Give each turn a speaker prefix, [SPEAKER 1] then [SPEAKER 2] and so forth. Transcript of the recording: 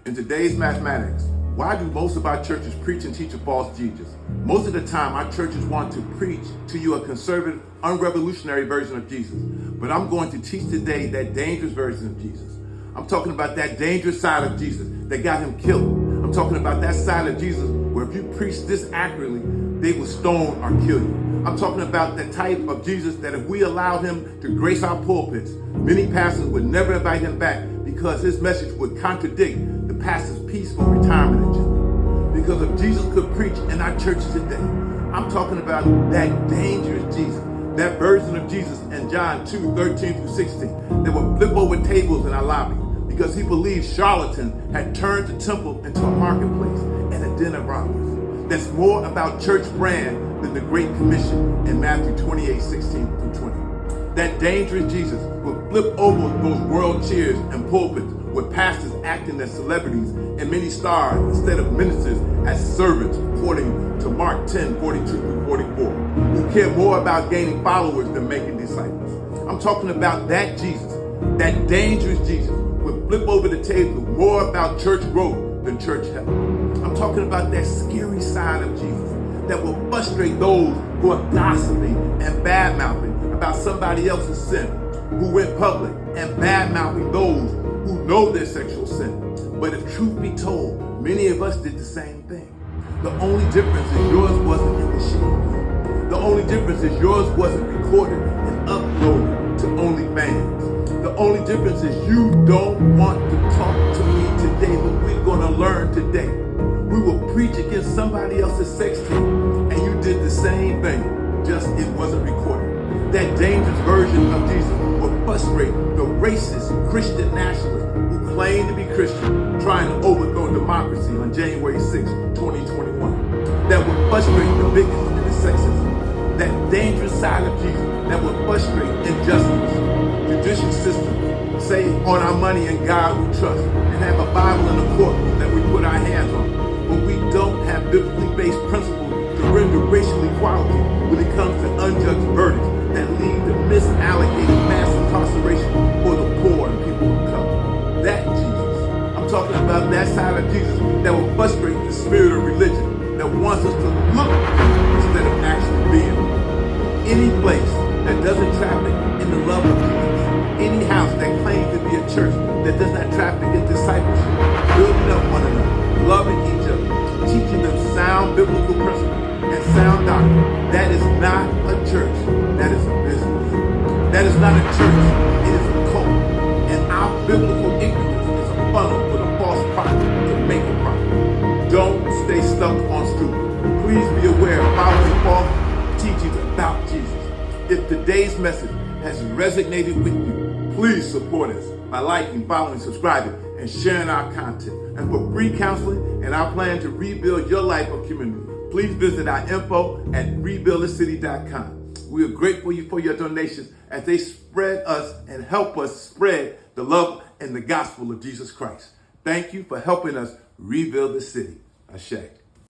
[SPEAKER 1] In today's mathematics, why do most of our churches preach and teach a false Jesus? Most of the time, our churches want to preach to you a conservative, unrevolutionary version of Jesus. But I'm going to teach today that dangerous version of Jesus. I'm talking about that dangerous side of Jesus that got him killed. I'm talking about that side of Jesus where if you preach this accurately, they will stone or kill you. I'm talking about the type of Jesus that if we allowed him to grace our pulpits, many pastors would never invite him back because his message would contradict the pastor's peaceful retirement agenda. Because if Jesus could preach in our churches today, I'm talking about that dangerous Jesus, that version of Jesus in John 2:13-16 that would flip over tables in our lobby because he believed charlatans had turned the temple into a marketplace and a den of robbers. That's more about church brand than the Great Commission in Matthew 28:16-20. That dangerous Jesus would flip over those world chairs and pulpits with pastors acting as celebrities and many stars instead of ministers as servants, according to Mark 10:42-44, who care more about gaining followers than making disciples. I'm talking about that Jesus, that dangerous Jesus, would flip over the table more about church growth than church health. I'm talking about that scary side of Jesus that will frustrate those who are gossiping and bad-mouthing about somebody else's sin, who went public and bad-mouthing those who know their sexual sin. But if truth be told, many of us did the same thing. The only difference is yours wasn't in the sheet. The only difference is yours wasn't recorded and uploaded to OnlyFans. The only difference is you don't want to talk to me today, but we're going to learn today. We will preach against somebody else's sex tape, and you did the same thing, just it wasn't recorded. That dangerous version of Jesus will frustrate the racist Christian nationalists who claim to be Christian, trying to overthrow democracy on January 6, 2021. That will frustrate the bigots and the sexists. That dangerous side of Jesus that will frustrate injustice. Judicial system say on our money and God we trust, and have a Bible in the courtroom that we put our hands on. But we don't have biblically based principles to render racial equality when it comes to unjust verdicts that lead to misallocated mass incarceration for the poor and people of color. That Jesus. I'm talking about that side of Jesus that will frustrate the spirit of religion that wants us to look instead of actually being. Any place that doesn't traffic in the love of Jesus, any house that claims to be a church that does not traffic in discipleship, building up one another, loving each other, teaching them sound biblical principles and sound doctrine. That is not a church. That is a business. That is not a church. It is a cult. And our biblical ignorance is a funnel for the false prophet to make a profit. Don't stay stuck on stupid. Please be aware of following false teachings about Jesus. If today's message has resonated with you, please support us by liking, following, subscribing, and sharing our content. And for free counseling and our plan to rebuild your life or community, please visit our info at rebuildthecity.com. We are grateful for your donations as they spread us and help us spread the love and the gospel of Jesus Christ. Thank you for helping us rebuild the city. Ashe.